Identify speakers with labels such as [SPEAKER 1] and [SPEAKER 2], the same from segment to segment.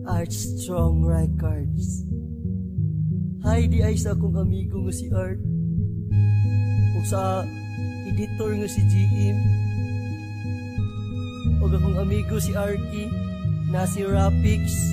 [SPEAKER 1] Art Strong Records. Hi, di ay sa akong amigo nga si Art. O sa editor nga si GM. O akong amigo si Arky na si Rapix.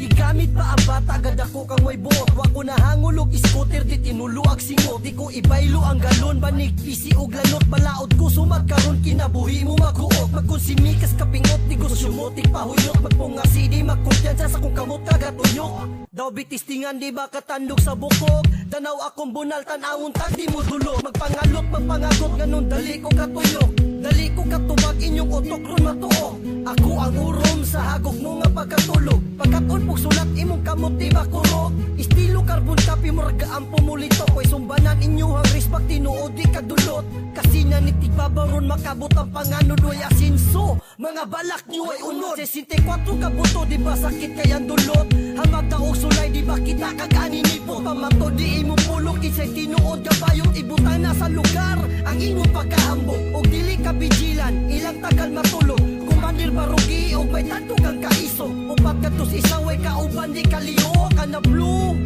[SPEAKER 1] Gigamit pa ang bata, agad ako kang may buot. Wa ko nahangulog scooter, di tinuluag singot. Di ko ibaylo ang galon, banig pisi og lanot. Balaod ko sumag karon, kinabuhi mo maghuot. Magkonsimikas kapingot, negosyo mo tigpahuyot. Magpunga CD, magkumpiyansa sa kung kamot kagatuyok. Daw bitistingan, di ba katandog sa bukog. Danaw akong bunal, tanawon tag di mo dulog. Magpangalot, magpangagot, ganun dali ko katuyok. Dali ko katubag, inyong utok ron matuo. Ako ang urom sa hagok mo nga pagkatulog. Pagkaton pug sulat imong kamot di makurog. Estilo carbon copy mo ragaan pumulito. Ko'y sumbanan inyong respect tinuod di kadulot. Kasi na nitigbabaron makabot ang pangano doy asinso. Mga balak niyo ay unod. 64 kabuto di ba sakit kayang dulot. Hamag daog sulay di ba kita kagani nipo. Pamato di imo pulok isay tinuod gabayong ibutang na sa lugar. Ang imong pagkahambog og dili ka bijilan ilang tagal matulog. Kumandir barugi og may tanto kang kaiso. Upat katos isaway kauban di kaliho ka na blue.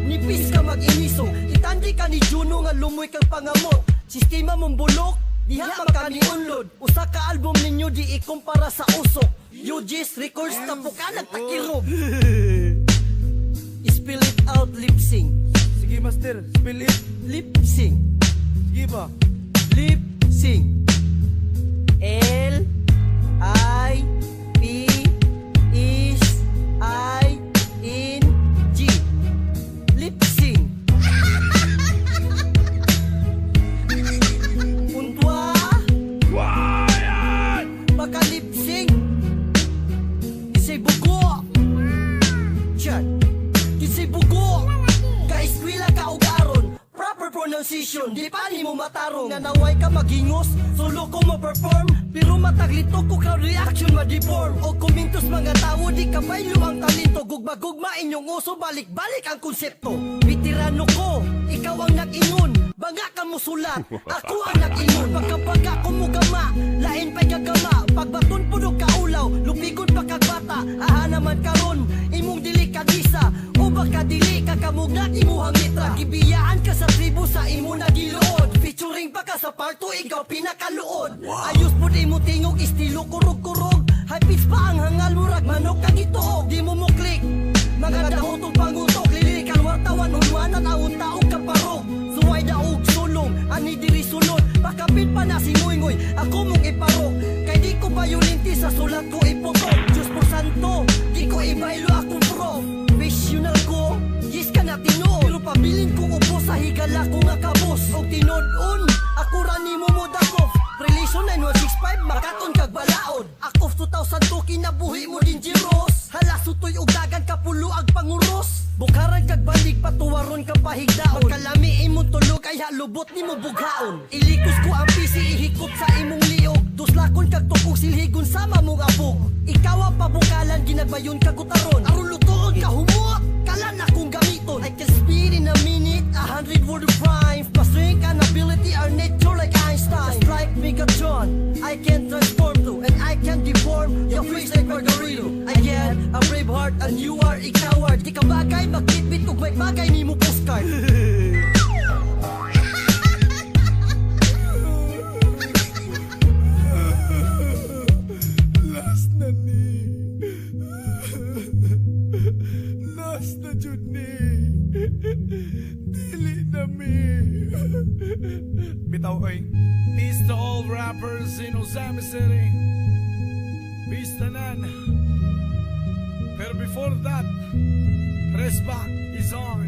[SPEAKER 1] Nipis ka mag-iniso. Itandi ka ni Juno nga lumoy kang pangamot. Sistema mong bulok diha makaniunlod. Usa ka album ninyo di ikumpara sa usok. UG's Records tapo ka nagtakirog. Spill it out, lip sync.
[SPEAKER 2] Sige master, spill it.
[SPEAKER 1] Lip sync.
[SPEAKER 2] Sige ba?
[SPEAKER 1] Lip sync. L I P is I N G. Lip sync. Untwa. Baka lip sync. Kisay bugo. Chat. Kisay bugo. Ka-eskwela ka og aron. Proper pronunciation, di pa ni mo matarong. Nanaway ka maghingos, solo ko ma-perform. Pero mataglito ko ka reaction ma-deform. O kumintos mga tao, di ka baylo ang talento. Gugma-gugma inyong uso, balik-balik ang konsepto. Veterano ko, ikaw ang nag-ingon. Banga ka mo sulat, ako ang nag-ingon. Pagkabaga ko mo gama, lain pa'y gagama. Pagbaton po do kaulaw, lupigon pa kagbata. Aha naman karon, imong dili kadisa. O baka dili ka kamugnak imuhang litra. Gibiyaan ka sa tribu sa imo nagiluod. Featuring pa ka sa parto, ikaw pinakaluod. Ayos po di mo tingog, estilo kurog-kurog. High pitch pa ang hangal murag manok kang ituog. Di mo mo click, mga dahotong pangutok. Lilikan wartawan, hunwanan, awon taong kaparog. Suway daog sulong, ani diri sunod. Pakapit pa na si Ngoy-Ngoy, ako mong iparok. Kay di ko bayulinti sa sulat ko iputok. Diyos por santo, di ko ibaylo akong prof. Visional ko, yes ka na tinod. Pero pabilin ko upo sa higala ko nga kabos. O tinod-on, ako rani mo mo dakof. Relation 9165, makaton kag balaod. Akof 2002, kinabuhi mo din Jiros. Hala sutoy og dagan kapulo ag panguros. Bukaran kag bandig patuwaron ka pahigdaon. Kalami imong tulog ay halubot ni mo bughaon. Ilikos ko ang pisi, ihikot sa imong liog. Duslakon kag tukog silhigon sama mong abog. Ikaw ang pabukalan, ginagbayon kag utaron. Aron lutoon ka humot, kalan akong gamiton. I can speed in a minute, 100 word of rhyme. My strength and ability are nature like Einstein. Just like Megatron, I can transform to, and I can deform your face like Margarito. I get a brave heart and you are a coward. Di ka bagay, magbitbit ug may bagay ni mo postcard.
[SPEAKER 2] Last na ni. Last na jud ni. Dili na mi. Bitaw oy. Peace to all rappers in Ozami City. Peace tanan. Pero before that, Resback is on.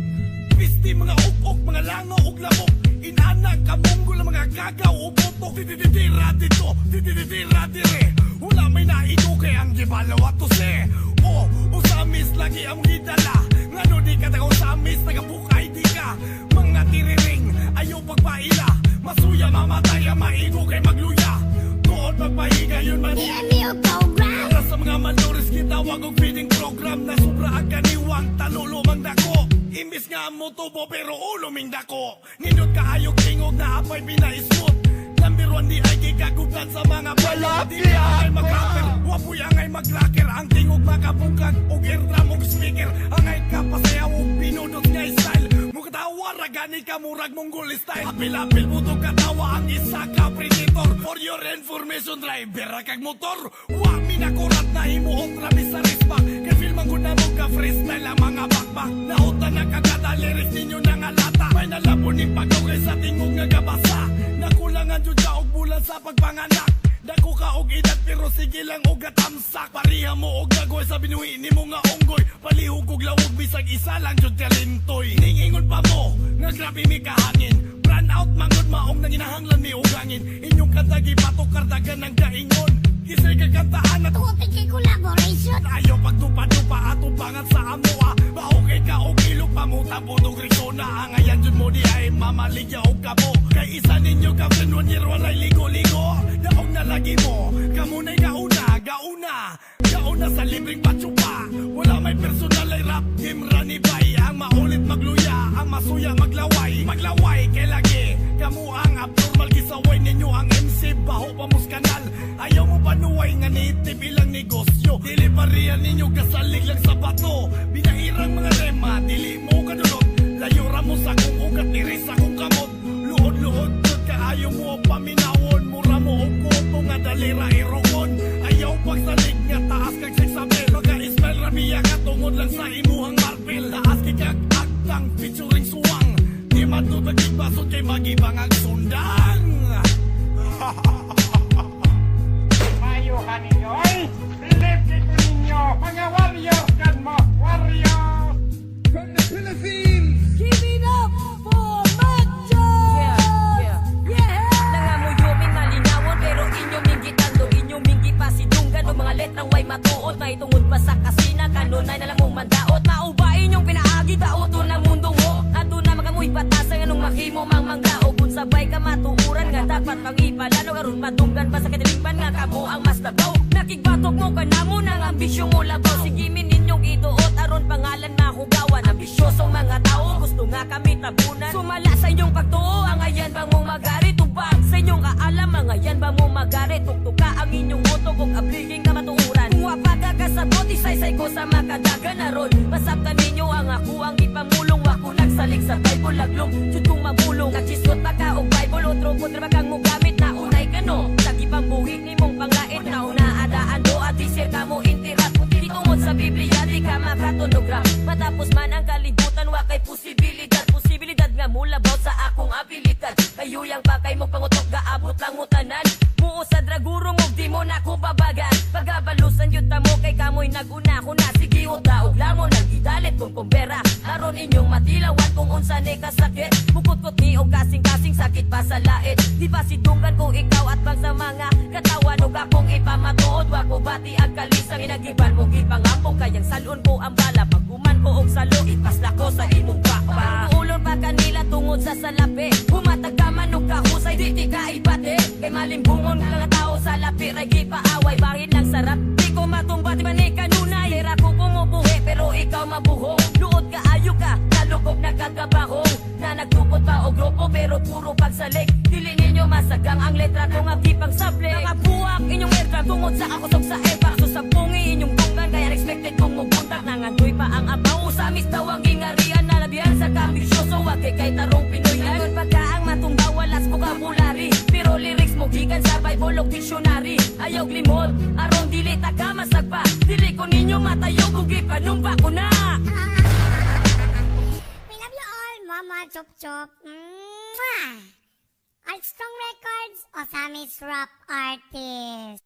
[SPEAKER 2] Pisti mga uk-uk, mga langaw ug lamok. Inanak, kamunggol ang mga gagaw o botok. Didididira dito, didididira dire. Wala may naigo kay ang gibalaw at tuse. O, usamis lagi ang gidala. Ngano di ka taga usamis, nagabukay di ka. Mga tiriring, ayaw pagpaila. Masuya mamatay ang maigo kay magluya. Tuod magpahiga yun man. Para sa mga manoris kitawag og feeding program na sobra ang kaniwang talulumang dako. Imbis nga mo tubo pero uluming dako. Nindot kaayog tingog na apay pinaismot. Number 1 di ay gigagog Kalibutan sa mga balap Dili angay mag-rapper Wapoy angay mag-rocker Ang tingog makabungkag Og eardrum og speaker Angay kapasayaw og pinudot nga style Mukatawa ragani ka murag Mongol style Apil-apil mo to katawa Ang isa ka predator For your information driver kag motor Wa minakurat na himuot Rabi sa rispa Kay film ang guna mo ka freestyle Ang mga bakbak Nautan na kagada Lyrics ninyo na nga lata May nalabo ni pagkaway sa tingog nga gabasa Nakulangan jud ka og bulan sa pagpanganak Dako ka og edad pero sige lang og gatamsak Pariha mo og gagoy sa binuhi ni mo nga unggoy Palihog og lawog bisag isa lang jud kalintoy Ningingon pa mo nga grabe mi kahangin Brand out mangod maong nanginahanglan mi ugangin Inyong katagi patukar dagan ng kaingon Kisay kakantaan at
[SPEAKER 3] Topic kay collaboration.
[SPEAKER 2] Ayaw pagtupa-tupa atong pangat sa amoa Mahukay ka o ilog pamutang putong Rizona Ang ayan dyan mo di ay mamaligya o kabo Kay isa ninyo ka friend one year walay ligo-ligo Daog na lagi mo Kamunay gauna Gauna sa libreng patsupa Wala may personal ay rap game ranibay Ang maulit magluya Ang masuya maglaway kay lagi Kamu ang abnormal gisaway ninyo ang MC Baho pa mos kanal Ayaw mo panuway nga native ilang negosyo Dili parihan ninyo kasalig lang sa bato Binahirang mga rema Dili mo kadulot Layo ra mo sa kong ugat Niri sa kong kamot Luod-luod jud ka ayaw mo paminawon Mura mo og kuto nga dalira irokon Ayaw pagsalig nga taas kag seksabel Maka-ismail ramiya ka tungod lang sa imuhang marpil Taas kikag agtang featuring suwang Di matutag basot kay magibang ang sundang
[SPEAKER 4] Mayuhan ninyo ay believe dito ninyo mga warriors kan mo warriors from the Philippines.
[SPEAKER 3] Give it up for Macho!
[SPEAKER 5] Nangamuyumin malinawon pero inyong minggitando inyong minggi pa si Dunggan o mga letrang way matuot may tungod pa sa kasina kanunay na lang mong mandaot maubain yung pinaagi daoto ng mundong mo ato na magamoy batasan anong mahimo mang manggao kung sabay ka matuuran nga dapat pang ipalano karon madunggan pa sa kadilipan nga kamo ang mas labaw nakigbatok mo ka na mo ng ambisyon mo labaw sigimin ninyong ituot aron pangalan mahugawan ambisyosong mga tao gusto nga kami tabunan sumala sa inyong pagtuo ang ayan ba mong magari tubag sa inyong kaalam ang ayan ba mong magari tuktuka ang inyong utok kung abliging ka matuuran kung wapaga ka sa boti say ko sa makadagan na ron masabtan ninyo ang ako ang ipamulong wako nagsalig sa Bible laglong jud kong magulong nagchisot pa ka og Bible otro kontra ba kang mo gamit na unay ka no lagi pang buhig ni mong panglait na unaadaan do at isir ka mo intirat kung dili tungod sa Biblia di ka makatunogram matapos man ang kalibutan wa kay posibilidad nga mulabaw sa akong abilidad kayuyang pa kay mo pangutok gaabot lang mo tanan muo sa draguro mo di mo na ko babagan pagabalusan yun ta mo kay kamoy naguna ko na sige uta og lamon naggidalit kung kumbera aron inyong matilawan kung unsa ni kasakit bukod-kot ni og kasing-kasing sakit pa sa lait di ba si Dunggan ko ikaw at bang sa mga katawan og akong ipamatuod wa ko bati ang kalisang inagiban mo gipangambong kayang salon ko ang bala pagkuman ko og salo ipasla ko sa imong papa ulon pa kanila tungod sa salapi humatag ka man og kahusay di ka ibate kay malimbungon ka tao sa lapi ray gipaaway bahin lang sarap di ko matumba di man ni kanunay era ko kumubuhi pero ikaw mabuhong luod ka ayo ka kalukop na kagabahong na nagtupot pa og grupo pero puro pagsalik dili ninyo masagang ang letra kung agipang sable nakabuak inyong eardrum tungod sa akusog sa epak susabungi inyong tunggan kaya expected kong mubuntag nangandoy pa ang abaw usamis daw ang gingarian na labihan sa kambisyoso wag kay tarong Pinoy ngayon pagka ang matunggaw walas vocabulary pero lyrics mo gikan sa Bible og dictionary ayaw glimod aron dili ta ka masagpa dili ko ninyo matayo kung gipanumpa ko na
[SPEAKER 3] We love you all, Mama Chop Chop. Mwah! Artstrong Records, Osamis Rap Artist.